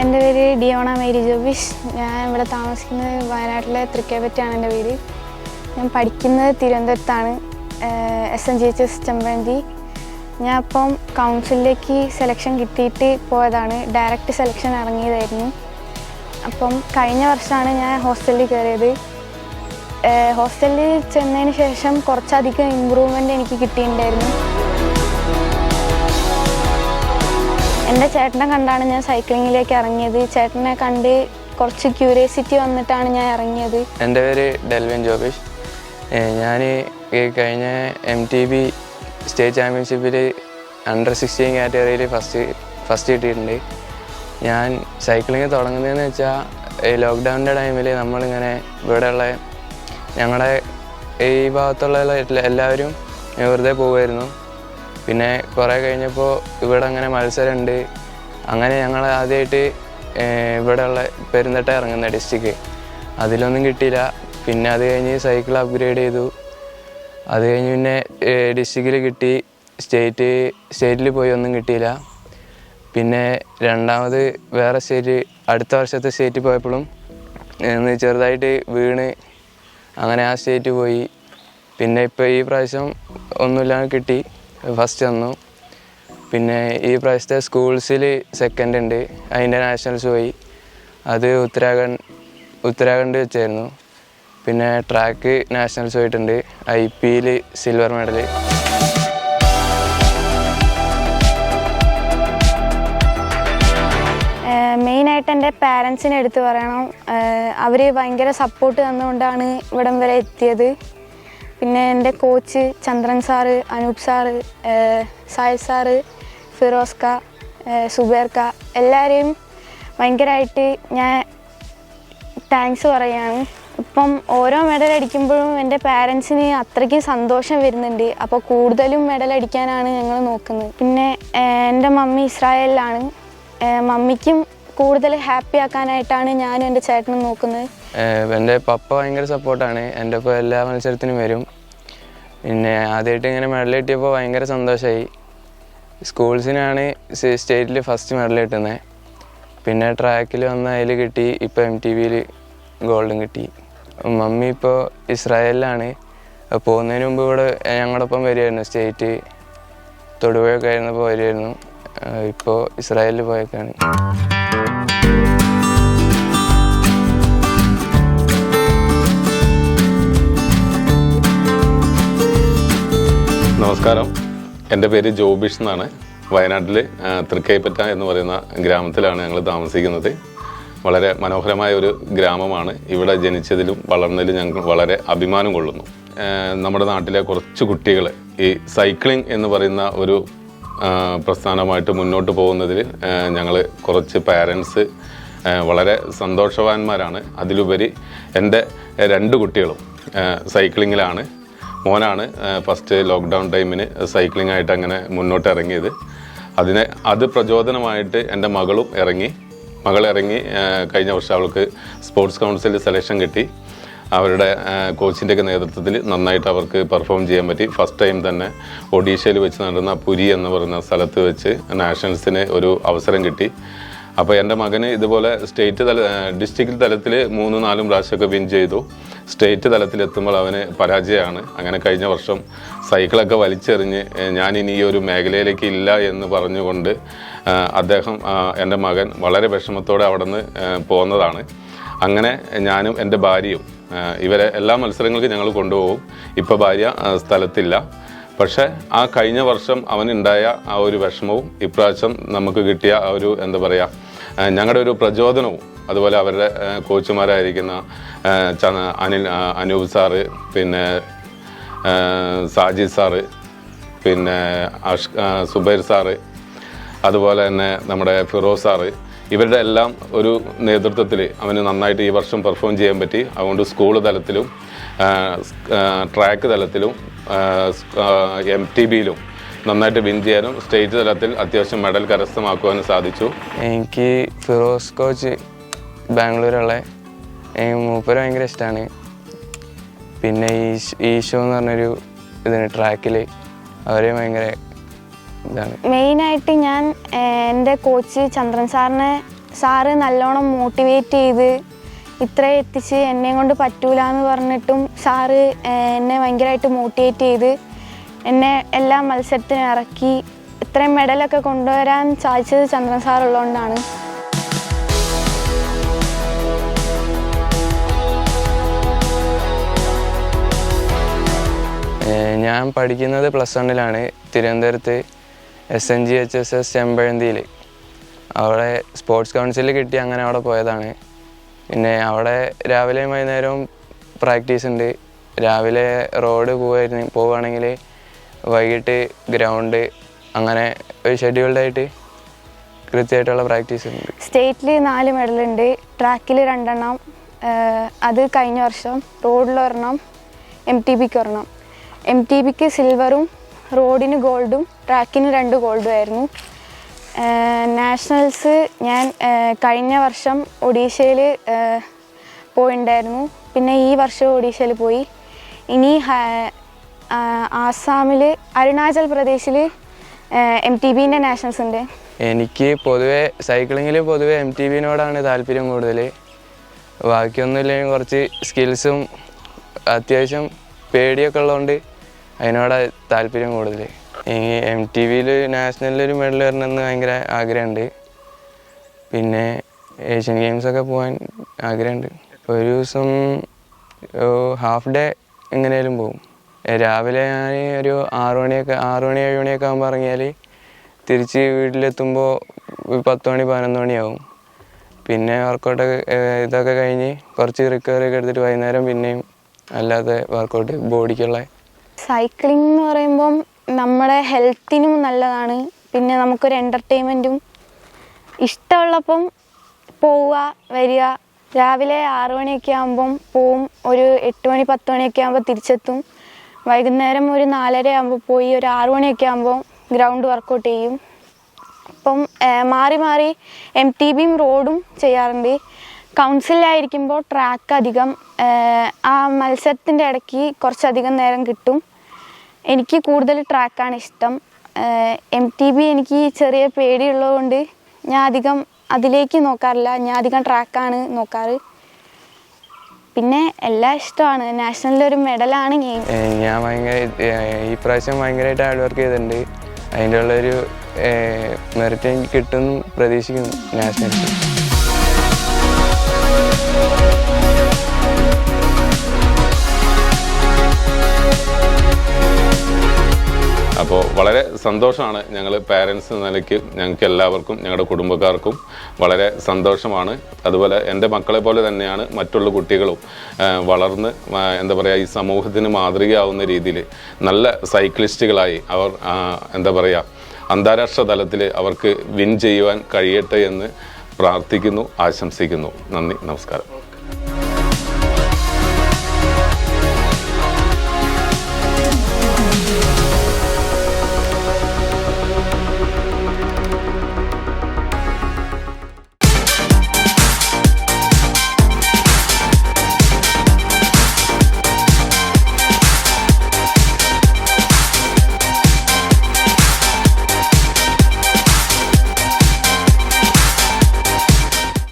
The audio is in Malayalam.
എൻ്റെ പേര് ഡിയോണ മേരി ജോബിഷ്. ഞാൻ ഇവിടെ താമസിക്കുന്നത് വയനാട്ടിലെ തൃക്കേപ്പറ്റാണ് എൻ്റെ വീട്. ഞാൻ പഠിക്കുന്നത് തിരുവനന്തപുരത്താണ്, SNGHS ചെമ്പഴന്തി. ഞാൻ അപ്പം കൗൺസിലിലേക്ക് സെലക്ഷൻ കിട്ടിയിട്ട് പോയതാണ്, ഡയറക്റ്റ് സെലക്ഷൻ ഇറങ്ങിയതായിരുന്നു. അപ്പം കഴിഞ്ഞ വർഷമാണ് ഞാൻ ഹോസ്റ്റലിൽ കയറിയത്. ഹോസ്റ്റലിൽ ചെന്നതിന് ശേഷം കുറച്ചധികം ഇമ്പ്രൂവ്മെൻ്റ് എനിക്ക് കിട്ടിയിട്ടുണ്ടായിരുന്നു. എൻ്റെ ചേട്ടനെ കണ്ടാണ് ഞാൻ സൈക്ലിങ്ങിലേക്ക് ഇറങ്ങിയത്. ചേട്ടനെ കണ്ട് കുറച്ച് ക്യൂരിയോസിറ്റി വന്നിട്ടാണ് ഞാൻ ഇറങ്ങിയത്. എൻ്റെ പേര് ഡെൽവിൻ ജോബിഷ്. ഞാൻ ഈ കഴിഞ്ഞ MTB സ്റ്റേറ്റ് ചാമ്പ്യൻഷിപ്പിൽ അണ്ടർ-16 കാറ്റഗറിയിൽ ഫസ്റ്റ് കിട്ടിയിട്ടുണ്ട്. ഞാൻ സൈക്ലിങ് തുടങ്ങുന്നതെന്ന് വെച്ചാൽ ലോക്ക്ഡൗണിൻ്റെ ടൈമിൽ നമ്മളിങ്ങനെ ഇവിടെയുള്ള ഞങ്ങളുടെ ഈ ഭാഗത്തുള്ള എല്ലാവരും വെറുതെ പോകുമായിരുന്നു. പിന്നെ കുറേ കഴിഞ്ഞപ്പോൾ ഇവിടെ അങ്ങനെ മത്സരമുണ്ട്. അങ്ങനെ ഞങ്ങൾ ആദ്യമായിട്ട് ഇവിടെയുള്ള പെരുന്തട്ട ഇറങ്ങുന്ന ഡിസ്ട്രിക്ട്, അതിലൊന്നും കിട്ടിയില്ല. പിന്നെ അത് കഴിഞ്ഞ് സൈക്കിൾ അപ്ഗ്രേഡ് ചെയ്തു. അത് കഴിഞ്ഞ് പിന്നെ ഡിസ്ട്രിക്റ്റിൽ കിട്ടി. സ്റ്റേറ്റിൽ പോയി ഒന്നും കിട്ടിയില്ല. പിന്നെ രണ്ടാമത് വേറെ അടുത്ത വർഷത്തെ സ്റ്റേറ്റിൽ പോയപ്പോഴും ചെറുതായിട്ട് വീണ് അങ്ങനെ ആ സ്റ്റേറ്റ് പോയി. പിന്നെ ഇപ്പോൾ ഈ പ്രാവശ്യം ഒന്നുമില്ലാതെ കിട്ടി, ഫസ്റ്റ് വന്നു. പിന്നെ ഈ പ്രാവശ്യത്തെ സ്കൂൾസിൽ സെക്കൻഡ് ഉണ്ട്, അതിൻ്റെ നാഷണൽസ് പോയി. അത് ഉത്തരാഖണ്ഡ് വെച്ചായിരുന്നു. പിന്നെ ട്രാക്ക് നാഷണൽസ് പോയിട്ടുണ്ട്, IPയിൽ സിൽവർ മെഡൽ. മെയിനായിട്ട് എൻ്റെ പാരൻസിനെ എടുത്ത് പറയണം. അവർ ഭയങ്കര സപ്പോർട്ട് തന്നുകൊണ്ടാണ് ഇവിടം വരെ എത്തിയത്. പിന്നെ എൻ്റെ കോച്ച് ചന്ദ്രൻ സാറ്, അനൂപ് സാറ്, സായൽ സാറ്, ഫിറോസ്ക, സുബേർക്ക, എല്ലാവരെയും ഭയങ്കരമായിട്ട് ഞാൻ താങ്ക്സ് പറയുകയാണ്. ഇപ്പം ഓരോ മെഡൽ അടിക്കുമ്പോഴും എൻ്റെ പാരൻസിന് അത്രയ്ക്കും സന്തോഷം വരുന്നുണ്ട്. അപ്പോൾ കൂടുതലും മെഡൽ അടിക്കാനാണ് ഞങ്ങൾ നോക്കുന്നത്. പിന്നെ എൻ്റെ മമ്മി ഇസ്രായേലിലാണ്. മമ്മിക്കും കൂടുതൽ ഹാപ്പി ആക്കാനായിട്ടാണ് ഞാനും എൻ്റെ ചേട്ടനും നോക്കുന്നത്. എൻ്റെ പപ്പ ഭയങ്കര സപ്പോർട്ടാണ്. എൻ്റെ ഇപ്പോൾ എല്ലാ മത്സരത്തിനും വരും. പിന്നെ ആദ്യമായിട്ട് ഇങ്ങനെ മെഡൽ കിട്ടിയപ്പോൾ ഭയങ്കര സന്തോഷമായി. സ്കൂൾസിനാണ് സ്റ്റേറ്റിൽ ഫസ്റ്റ് മെഡൽ കിട്ടുന്നത്. പിന്നെ ട്രാക്കിൽ വന്ന അതിൽ കിട്ടി. ഇപ്പോൾ MTBയിൽ ഗോൾഡും കിട്ടി. മമ്മി ഇപ്പോൾ ഇസ്രായേലിലാണ്. പോകുന്നതിന് മുമ്പ് ഇവിടെ ഞങ്ങളോടൊപ്പം വരുമായിരുന്നു. സ്റ്റേറ്റ് തൊടുപുഴയൊക്കെ ആയിരുന്നപ്പോൾ വരുമായിരുന്നു. ഇപ്പോൾ ഇസ്രായേലിൽ പോയേക്കാണ്. നമസ്കാരം, എൻ്റെ പേര് ജോബിഷ് എന്നാണ്. വയനാട്ടിൽ തൃക്കൈപ്പറ്റ എന്ന് പറയുന്ന ഗ്രാമത്തിലാണ് ഞങ്ങൾ താമസിക്കുന്നത്. വളരെ മനോഹരമായ ഒരു ഗ്രാമമാണ്. ഇവിടെ ജനിച്ചതിലും വളർന്നതിലും ഞങ്ങൾ വളരെ അഭിമാനം കൊള്ളുന്നു. നമ്മുടെ നാട്ടിലെ കുറച്ച് കുട്ടികൾ ഈ സൈക്ലിംഗ് എന്ന് പറയുന്ന ഒരു പ്രസ്ഥാനമായിട്ട് മുന്നോട്ട് പോകുന്നതിൽ ഞങ്ങൾ കുറച്ച് പാരൻസ് വളരെ സന്തോഷവാന്മാരാണ്. അതിലുപരി എൻ്റെ 2 കുട്ടികളും സൈക്ലിങ്ങിലാണ്. മോനാണ് ഫസ്റ്റ് ലോക്ക്ഡൗൺ ടൈമിന് സൈക്ലിംഗ് ആയിട്ട് അങ്ങനെ മുന്നോട്ട് ഇറങ്ങിയത്. അത് പ്രചോദനമായിട്ട് എൻ്റെ മകൾ ഇറങ്ങി കഴിഞ്ഞ വർഷം അവൾക്ക് സ്പോർട്സ് കൗൺസിലിൽ സെലക്ഷൻ കിട്ടി. അവരുടെ കോച്ചിൻ്റെയൊക്കെ നേതൃത്വത്തിൽ നന്നായിട്ട് അവർക്ക് പെർഫോം ചെയ്യാൻ പറ്റി. ഫസ്റ്റ് ടൈം തന്നെ ഒഡീഷയിൽ വെച്ച് നടന്ന പുരി എന്ന് പറയുന്ന സ്ഥലത്ത് വെച്ച് നാഷണൽസിന് ഒരു അവസരം കിട്ടി. അപ്പോൾ എൻ്റെ മകന് ഇതുപോലെ ഡിസ്ട്രിക്ട് തലത്തിൽ 3-4 പ്രാവശ്യമൊക്കെ വിൻ ചെയ്തു. സ്റ്റേറ്റ് തലത്തിലെത്തുമ്പോൾ അവന് പരാജയമാണ്. അങ്ങനെ കഴിഞ്ഞ വർഷം സൈക്കിളൊക്കെ വലിച്ചെറിഞ്ഞ് ഞാനിനി ഈ ഒരു മേഖലയിലേക്ക് ഇല്ല എന്ന് പറഞ്ഞുകൊണ്ട് എൻ്റെ മകൻ വളരെ വിഷമത്തോടെ അവിടെ നിന്ന് പോകുന്നതാണ്. അങ്ങനെ ഞാനും എൻ്റെ ഭാര്യയും ഇവരെ എല്ലാ മത്സരങ്ങൾക്കും ഞങ്ങൾ കൊണ്ടുപോകും. ഇപ്പോൾ ഭാര്യ സ്ഥലത്തില്ല. പക്ഷേ ആ കഴിഞ്ഞ വർഷം അവനുണ്ടായ ആ ഒരു വിഷമവും ഇപ്രാവശ്യം നമുക്ക് കിട്ടിയ ആ ഒരു ഞങ്ങളുടെ ഒരു പ്രചോദനവും, അതുപോലെ അവരുടെ കോച്ചുമാരായിരിക്കുന്ന അനൂപ് സാറ്, പിന്നെ സാജിദ് സാറ്, പിന്നെ സുബൈർ സാറ്, അതുപോലെ തന്നെ നമ്മുടെ ഫിറോസ് സാറ്, ഇവരുടെ എല്ലാം ഒരു നേതൃത്വത്തിൽ അവന് നന്നായിട്ട് ഈ വർഷം പെർഫോം ചെയ്യാൻ പറ്റി. അതുകൊണ്ട് സ്കൂൾ തലത്തിലും ട്രാക്ക് തലത്തിലും MTBയിലും നന്നായിട്ട് വിൻ ചെയ്യാനും സ്റ്റേറ്റ് തലത്തിൽ അത്യാവശ്യം മെഡൽ കരസ്ഥമാക്കുവാനും സാധിച്ചു. എനിക്ക് ഫിറോസ് കോച്ച് ബാംഗ്ലൂരുള്ള മൂപ്പര് ഭയങ്കര ഇഷ്ടമാണ്. പിന്നെ ഈശോ എന്ന് പറഞ്ഞൊരു ട്രാക്കിൽ അവരെ ഭയങ്കര ഇതാണ്. മെയിനായിട്ട് ഞാൻ എൻ്റെ കോച്ച് ചന്ദ്രൻ സാറിനെ സാറ് നല്ലോണം മോട്ടിവേറ്റ് ചെയ്ത് ഇത്രയും എത്തിച്ച് എന്നെ കൊണ്ട് പറ്റൂല എന്ന് പറഞ്ഞിട്ടും സാറ് എന്നെ ഭയങ്കരമായിട്ട് മോട്ടിവേറ്റ് ചെയ്ത് എന്നെ എല്ലാ മത്സരത്തിനും ഇറക്കി ഇത്രയും മെഡലൊക്കെ കൊണ്ടുവരാൻ സാധിച്ചത് ചന്ദ്രൻ സാർ ഉള്ളതുകൊണ്ടാണ്. ഞാൻ പഠിക്കുന്നത് +1-ലാണ്, തിരുവനന്തപുരത്ത് SNGHSS ചെമ്പഴന്തിയിൽ. അവിടെ സ്പോർട്സ് കൗൺസിലിൽ കിട്ടി, അങ്ങനെ അവിടെ പോയതാണ്. പിന്നെ അവിടെ രാവിലെയും വൈകുന്നേരവും പ്രാക്ടീസ് ഉണ്ട്. രാവിലെ റോഡ് പോവുകയാണെങ്കിൽ വൈകിട്ട് ഗ്രൗണ്ട്, അങ്ങനെ ഒരു ഷെഡ്യൂൾഡായിട്ട് കൃത്യമായിട്ടുള്ള പ്രാക്ടീസ് ഉണ്ട്. സ്റ്റേറ്റിൽ 4 മെഡലുണ്ട്, ട്രാക്കിൽ 2 എണ്ണം, അത് കഴിഞ്ഞ വർഷം. റോഡിൽ 1 എണ്ണം, MTBക്ക് 1 എണ്ണം. MTBക്ക് സിൽവറും റോഡിന് ഗോൾഡും ട്രാക്കിന് 2 ഗോൾഡും ആയിരുന്നു. നാഷണൽസ് ഞാൻ കഴിഞ്ഞ വർഷം ഒഡീഷയിൽ പോയിട്ടുണ്ടായിരുന്നു. പിന്നെ ഈ വർഷം ഒഡീഷയിൽ പോയി. ഇനി ആസാമിൽ അരുണാചൽ പ്രദേശിൽ MTBൻ്റെ നാഷണൽസ് ഉണ്ട്. എനിക്ക് പൊതുവെ സൈക്ലിങ്ങിൽ MTBനോടാണ് താല്പര്യം കൂടുതൽ. ബാക്കിയൊന്നുമില്ലെങ്കിൽ കുറച്ച് സ്കിൽസും അത്യാവശ്യം പേടിയൊക്കെ ഉള്ളതുകൊണ്ട് അതിനോടാണ് താല്പര്യം കൂടുതൽ. ഈ MTBയിൽ നാഷണലിലൊരു മെഡൽ വരണമെന്ന് ഭയങ്കര ആഗ്രഹമുണ്ട്. പിന്നെ ഏഷ്യൻ ഗെയിംസൊക്കെ പോകാൻ ആഗ്രഹമുണ്ട്. ഒരു ദിവസം ഹാഫ് ഡേ എങ്ങനെയാലും പോകും. രാവിലെ ഞാൻ ഒരു 6 മണി 7 മണിയൊക്കെ ആകുമ്പോൾ ഇറങ്ങിയാൽ തിരിച്ച് വീട്ടിലെത്തുമ്പോൾ 10 മണി 11 മണിയാവും. പിന്നെ വർക്കൗട്ടൊക്കെ ഇതൊക്കെ കഴിഞ്ഞ് കുറച്ച് റിക്കവറി ഒക്കെ എടുത്തിട്ട് വൈകുന്നേരം പിന്നെയും അല്ലാതെ വർക്കൗട്ട് ബോഡിക്കുള്ള. സൈക്ലിംഗ് എന്ന് പറയുമ്പം നമ്മുടെ ഹെൽത്തിനും നല്ലതാണ്. പിന്നെ നമുക്കൊരു എൻ്റർടൈൻമെൻറ്റും. ഇഷ്ടമുള്ളപ്പം പോവുക വരിക. രാവിലെ 6 മണിയൊക്കെ ആകുമ്പം പോവും, ഒരു 8 മണി 10 മണിയൊക്കെ ആകുമ്പോൾ തിരിച്ചെത്തും. വൈകുന്നേരം ഒരു 4:30 ആകുമ്പോൾ പോയി ഒരു 6 മണിയൊക്കെ ആകുമ്പോൾ ഗ്രൗണ്ട് വർക്കൗട്ട് ചെയ്യും. അപ്പം മാറി മാറി MTBയും റോഡും ചെയ്യാറുണ്ട്. കൗൺസിലായിരിക്കുമ്പോൾ ട്രാക്ക് അധികം, ആ മത്സരത്തിൻ്റെ ഇടയ്ക്ക് കുറച്ചധികം നേരം കിട്ടും. എനിക്ക് കൂടുതൽ ട്രാക്കാണ് ഇഷ്ടം. MTB എനിക്ക് ചെറിയ പേടിയുള്ളതുകൊണ്ട് ഞാൻ അധികം അതിലേക്ക് നോക്കാറില്ല. ഞാൻ അധികം ട്രാക്കാണ് നോക്കാറ്. പിന്നെ എല്ലാം ഇഷ്ടമാണ്. നാഷണലിലൊരു മെഡലാണ് ഞാൻ ഈ പ്രാവശ്യം ഭയങ്കരമായിട്ട് ഹാർഡ് വർക്ക് ചെയ്തിട്ടുണ്ട്. അതിൻ്റെ ഉള്ളൊരു മെറിറ്റ് എനിക്ക് കിട്ടുമെന്ന് പ്രതീക്ഷിക്കുന്നു നാഷണലിൽ. അപ്പോൾ വളരെ സന്തോഷമാണ്. ഞങ്ങൾ പാരൻസ് എന്ന നിലയ്ക്ക് ഞങ്ങൾക്ക് എല്ലാവർക്കും ഞങ്ങളുടെ കുടുംബക്കാർക്കും വളരെ സന്തോഷമാണ്. അതുപോലെ എൻ്റെ മക്കളെ പോലെ തന്നെയാണ് മറ്റുള്ള കുട്ടികളും വളർന്ന് എന്താ പറയുക, ഈ സമൂഹത്തിന് മാതൃകയാവുന്ന രീതിയിൽ നല്ല സൈക്ലിസ്റ്റുകളായി അവർ എന്താ പറയുക, അന്താരാഷ്ട്ര തലത്തിൽ അവർക്ക് വിൻ ചെയ്യുവാൻ കഴിയട്ടെ എന്ന് പ്രാർത്ഥിക്കുന്നു, ആശംസിക്കുന്നു. നന്ദി, നമസ്കാരം.